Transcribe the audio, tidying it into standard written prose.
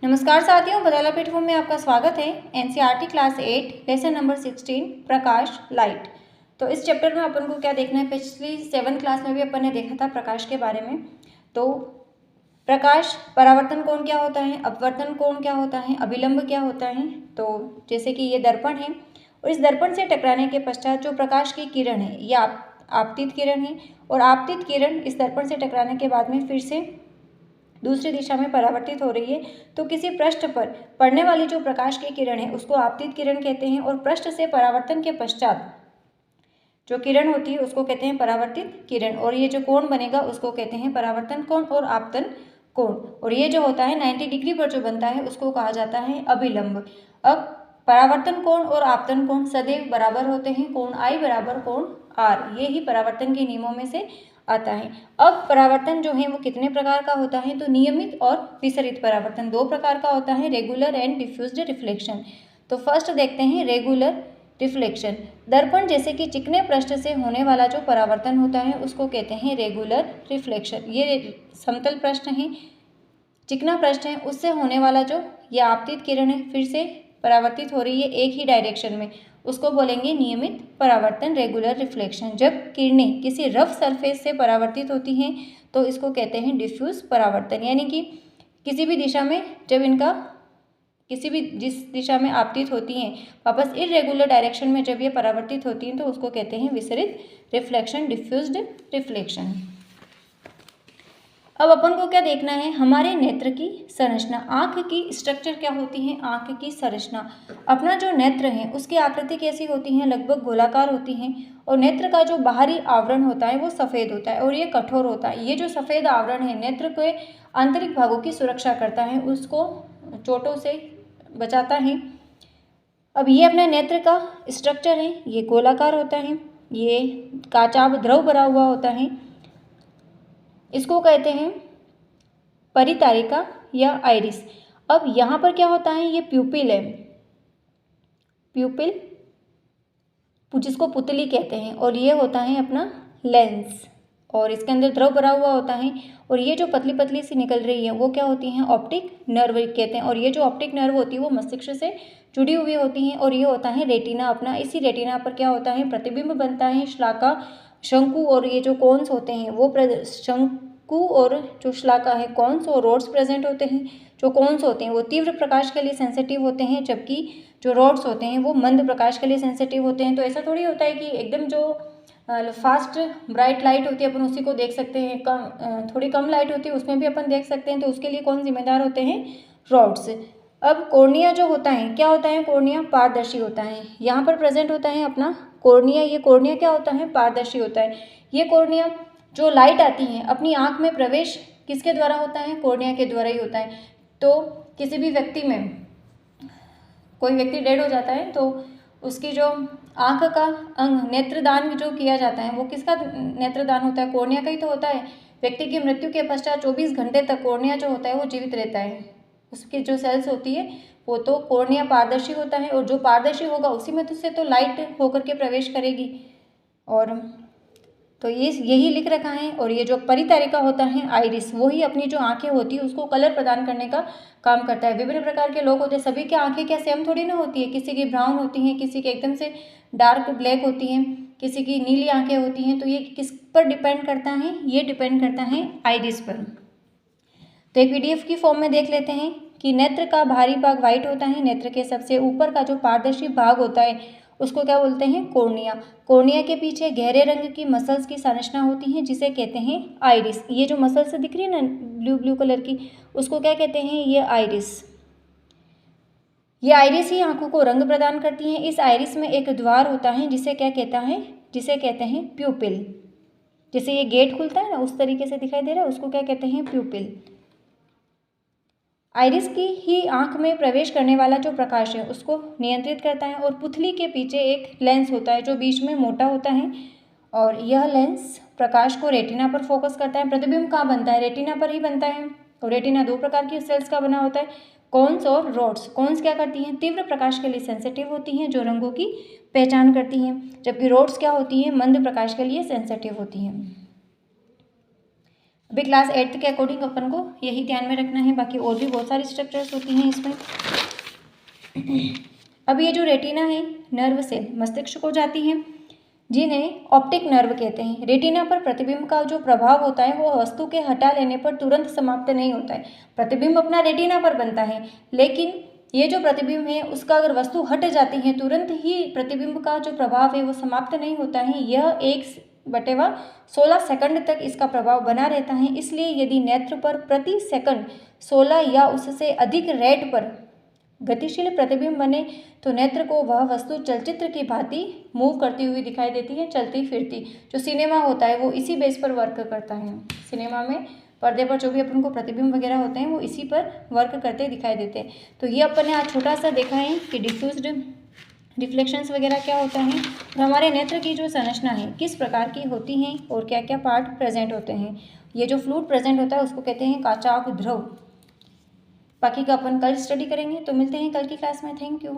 नमस्कार साथियों, बदाला प्लेटफॉर्म में आपका स्वागत है। एनसीईआरटी क्लास 8 लेसन नंबर 16 प्रकाश लाइट। तो इस चैप्टर में अपन को क्या देखना है, पिछली 7th क्लास में भी अपन ने देखा था प्रकाश के बारे में। तो प्रकाश परावर्तन कोण क्या होता है, अपवर्तन कोण क्या होता है, अभिलंब क्या होता है। तो जैसे कि ये दर्पण है और इस दर्पण से टकराने के पश्चात जो प्रकाश की किरण है ये आपतित किरण है और आपतित किरण इस दर्पण से टकराने के बाद में फिर से दूसरी दिशा में परावर्तित हो रही है। तो किसी पृष्ठ पर पड़ने वाली जो प्रकाश की किरण है उसको आपतित किरण कहते हैं और पृष्ठ से परावर्तन के पश्चात जो किरण होती है उसको कहते हैं परावर्तित किरण। और ये जो कोण बनेगा उसको कहते हैं परावर्तन कोण और आपतन कोण। और ये जो होता है 90 डिग्री पर जो बनता है उसको कहा जाता है अभिलंब। अब परावर्तन कोण और आपतन कोण सदैव बराबर होते हैं, कोण I बराबर कोण R, ये ही परावर्तन के नियमों में से आता है। अब परावर्तन जो है वो कितने प्रकार का होता है, तो नियमित और विसरित परावर्तन 2 प्रकार का होता है, रेगुलर एंड डिफ्यूज्ड रिफ्लेक्शन। तो फर्स्ट देखते हैं रेगुलर रिफ्लेक्शन। दर्पण जैसे कि चिकने पृष्ठ से होने वाला जो परावर्तन होता है उसको कहते हैं रेगुलर रिफ्लेक्शन। ये समतल पृष्ठ है, चिकना पृष्ठ है, उससे होने वाला जो ये आपतित किरण है फिर से परावर्तित हो रही है एक ही डायरेक्शन में, उसको बोलेंगे नियमित परावर्तन, रेगुलर रिफ्लेक्शन। जब किरणें किसी रफ सरफेस से परावर्तित होती हैं तो इसको कहते हैं डिफ्यूज परावर्तन, यानी कि किसी भी दिशा में जब इनका जिस दिशा में आपतित होती हैं वापस इरेगुलर डायरेक्शन में जब ये परावर्तित होती हैं तो उसको कहते हैं विसरित रिफ्लेक्शन, डिफ्यूज्ड रिफ्लेक्शन। अब अपन को क्या देखना है, हमारे नेत्र की संरचना, आँख की स्ट्रक्चर क्या होती है, आँख की संरचना। अपना जो नेत्र है उसकी आकृति कैसी होती है, लगभग गोलाकार होती है और नेत्र का जो बाहरी आवरण होता है वो सफ़ेद होता है और ये कठोर होता है। ये जो सफ़ेद आवरण है नेत्र के आंतरिक भागों की सुरक्षा करता है, उसको चोटों से बचाता है। अब ये अपने नेत्र का स्ट्रक्चर है, ये गोलाकार होता है, ये काचाभ द्रव भरा हुआ होता है, इसको कहते हैं परितारिका या आइरिस। अब यहाँ पर क्या होता है, ये प्यूपिल है, प्यूपिल जिसको पुतली कहते हैं, और ये होता है अपना लेंस और इसके अंदर द्रव भरा हुआ होता है। और ये जो पतली पतली सी निकल रही है वो क्या होती हैं, ऑप्टिक नर्व कहते हैं। और ये जो ऑप्टिक नर्व होती है वो मस्तिष्क से जुड़ी हुई होती हैं। और ये होता है रेटिना अपना, इसी रेटिना पर क्या होता है, प्रतिबिंब बनता है, शलाका, शंकु और ये जो कोन्स होते हैं वो शंकु और जो शलाका है, कोन्स और रोड्स प्रेजेंट होते हैं। जो कोन्स होते हैं वो तीव्र प्रकाश के लिए सेंसिटिव होते हैं, जबकि जो रोड्स होते हैं वो मंद प्रकाश के लिए सेंसिटिव होते हैं। तो ऐसा थोड़ी होता है कि एकदम जो फास्ट ब्राइट लाइट होती है अपन उसी को देख सकते हैं, थोड़ी कम लाइट होती है उसमें भी अपन देख सकते हैं। तो उसके लिए कौन जिम्मेदार होते हैं, रॉड्स। अब कॉर्निया जो होता है क्या होता है, कॉर्निया पारदर्शी होता है, यहाँ पर प्रेजेंट होता है अपना कॉर्निया। ये कॉर्निया क्या होता है, पारदर्शी होता है। ये कॉर्निया जो लाइट आती है अपनी आँख में प्रवेश किसके द्वारा होता है, कॉर्निया के द्वारा ही होता है। तो किसी भी व्यक्ति में, कोई व्यक्ति डेड हो जाता है तो उसकी जो आँख का अंग नेत्रदान जो किया जाता है वो किसका नेत्रदान होता है, कॉर्निया का ही तो होता है। व्यक्ति की मृत्यु के पश्चात 24 घंटे तक कॉर्निया जो होता है वो जीवित रहता है, उसकी जो सेल्स होती है वो तो कॉर्निया पारदर्शी होता है और जो पारदर्शी होगा उसी में तो से तो लाइट होकर के प्रवेश करेगी। और तो ये यही लिख रखा है। और ये जो परितारिका होता है आइरिस, वो ही अपनी जो आंखें होती है उसको कलर प्रदान करने का काम करता है। विभिन्न प्रकार के लोग होते हैं, सभी की आंखें क्या सेम थोड़ी ना होती है, किसी की ब्राउन होती हैं, किसी की एकदम से डार्क ब्लैक होती हैं, किसी की नीली आंखें होती हैं। तो ये किस पर डिपेंड करता है, ये डिपेंड करता है आइरिस पर। तो एक PDF की फॉर्म में देख लेते हैं कि नेत्र का बाहरी भाग व्हाइट होता है, नेत्र के सबसे ऊपर का जो पारदर्शी भाग होता है उसको क्या बोलते हैं, कॉर्निया। कॉर्निया के पीछे गहरे रंग की मसल्स की संरचना होती है जिसे कहते हैं आइरिस। ये जो मसल्स दिख रही है ना ब्लू ब्लू कलर की, उसको क्या कहते हैं, ये आइरिस। ये आइरिस ही आंखों को रंग प्रदान करती है। इस आइरिस में एक द्वार होता है जिसे क्या कहता है, जिसे कहते हैं प्यूपिल। जैसे ये गेट खुलता है ना उस तरीके से दिखाई दे रहा है, उसको क्या कहते हैं, प्यूपिल। आइरिस की ही आंख में प्रवेश करने वाला जो प्रकाश है उसको नियंत्रित करता है। और पुतली के पीछे एक लेंस होता है जो बीच में मोटा होता है और यह लेंस प्रकाश को रेटिना पर फोकस करता है। प्रतिबिंब कहाँ बनता है, रेटिना पर ही बनता है। और रेटिना 2 प्रकार की सेल्स का बना होता है, कोन्स और रोड्स। कोन्स क्या करती हैं, तीव्र प्रकाश के लिए सेंसिटिव होती हैं, जो रंगों की पहचान करती हैं, जबकि रोड्स क्या होती हैं, मंद प्रकाश के लिए सेंसिटिव होती हैं। अभी क्लास 8th के अकॉर्डिंग अपन को यही ध्यान में रखना है, बाकी और भी बहुत सारी स्ट्रक्चर्स होती हैं इसमें। अब ये जो रेटिना है, नर्व सेल मस्तिष्क को जाती हैं, जिन्हें ऑप्टिक नर्व कहते हैं। रेटिना पर प्रतिबिंब का जो प्रभाव होता है वो वस्तु के हटा लेने पर तुरंत समाप्त नहीं होता है। प्रतिबिंब अपना रेटिना पर बनता है, लेकिन ये जो प्रतिबिंब है उसका अगर वस्तु हट जाती है तुरंत ही प्रतिबिंब का जो प्रभाव है वो समाप्त नहीं होता है। यह 1/16 सेकंड तक इसका प्रभाव बना रहता है। इसलिए यदि नेत्र पर प्रति सेकंड 16 या उससे अधिक रेट पर गतिशील प्रतिबिंब बने तो नेत्र को वह वस्तु चलचित्र की भांति मूव करती हुई दिखाई देती है, चलती फिरती। जो सिनेमा होता है वो इसी बेस पर वर्क करता है। सिनेमा में पर्दे पर जो भी अपन को प्रतिबिंब वगैरह होते हैं वो इसी पर वर्क करते दिखाई देते हैं। तो ये अपन ने आज छोटा सा देखा है कि डिफ्यूज्ड रिफ्लेक्शंस वगैरह क्या होता है और हमारे नेत्र की जो संरचना है किस प्रकार की होती हैं और क्या क्या पार्ट प्रेजेंट होते हैं। ये जो फ्लूइड प्रेजेंट होता है उसको कहते हैं काचाभ द्रव। बाकी का अपन कल स्टडी करेंगे। तो मिलते हैं कल की क्लास में। Thank you.